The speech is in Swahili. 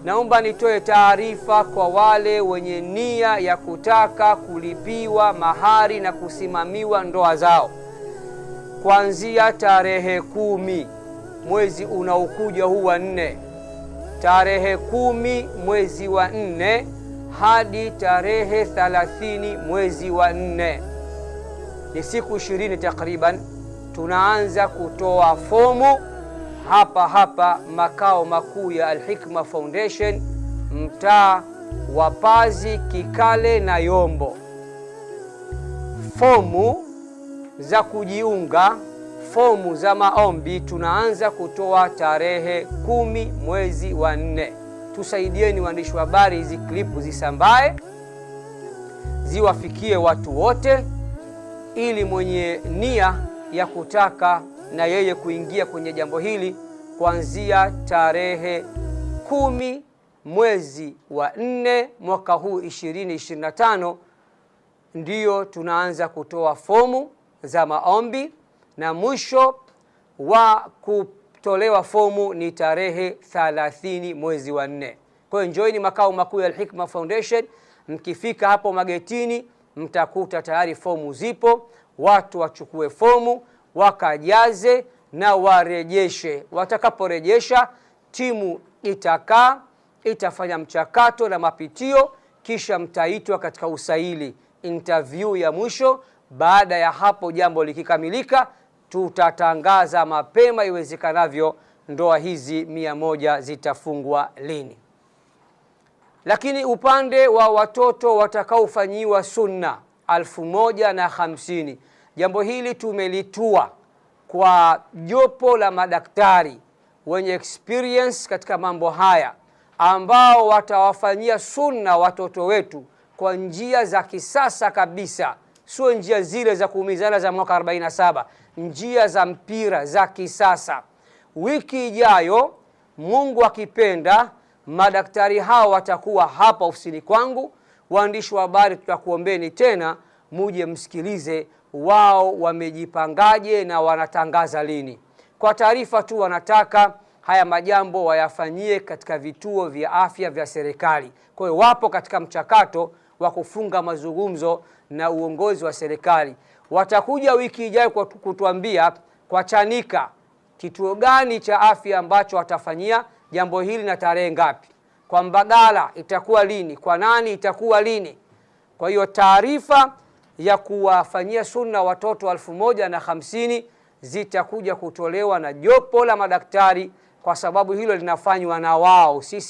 Naomba nitoe taarifa kwa wale wenye nia ya kutaka kulipiwa mahari na kusimamiwa ndoa zao. Kuanzia tarehe 10 mwezi unaokuja huu wa 4, tarehe 10 mwezi wa 4 hadi tarehe 30 mwezi wa 4, ni siku 20 takriban, tunaanza kutoa fomu hapa makao makuu ya Al-Hikma Foundation, mtaa wa Pazi, Kikale na Yombo. Fomu za kujiunga, fomu za maombi tunaanza kutoa tarehe 10 mwezi wa 4. Tusaidieni waandishi wa habari, hizi klipu zisambae, ziwafikie watu wote, ili mwenye nia ya kutaka na yeye kuingia kwenye jambo hili kuanzia tarehe 10 mwezi wa 4 mwaka huu 2025 ndiyo tunaanza kutoa fomu za maombi, na mwisho wa kutolewa fomu ni tarehe 30 mwezi wa 4. Kwa hiyo njoini makao makuu ya Al-Hikma Foundation. Mkifika hapo magetini mtakuta tayari fomu zipo, watu wachukue fomu wakajaze na warejeshe. Watakaporejesha, timu itafanya mchakato na mapitio, kisha mtaitwa katika usaili, interview ya mwisho. Baada ya hapo, jambo likikamilika, tutatangaza mapema iwezekanavyo ndoa hizi 100 zitafungwa lini. Lakini upande wa watoto watakaofanyiwa sunna 1050, jambo hili tumelitua kwa jopo la madaktari wenye experience katika mambo haya, ambao watawafanyia sunna watoto wetu kwa njia za kisasa kabisa, sio njia zile za kuumizana za mwaka 47, njia za mpira za kisasa. Wiki ijayo, Mungu akipenda, madaktari hao watakuwa hapa ofisini kwangu. Waandishi wa habari, tutakuombeni tena muje msikilize wao wamejipangaje na wanatangaza lini. Kwa taarifa tu, wanataka haya majambo wayafanyie katika vituo vya afya vya serikali. Kwa hiyo wapo katika mchakato wa kufunga mazungumzo na uongozi wa serikali. Watakuja wiki ijayo kutuambia kwa Chanika kituo gani cha afya ambacho watafanyia jambo hili na tarehe ngapi. Kwa Mbagala itakuwa lini, kwa nani itakuwa lini. Kwa hiyo taarifa ya kuwafanyia sunna watoto 1050 zitakuja kutolewa na jopo la madaktari, kwa sababu hilo linafanywa na wao. Sisi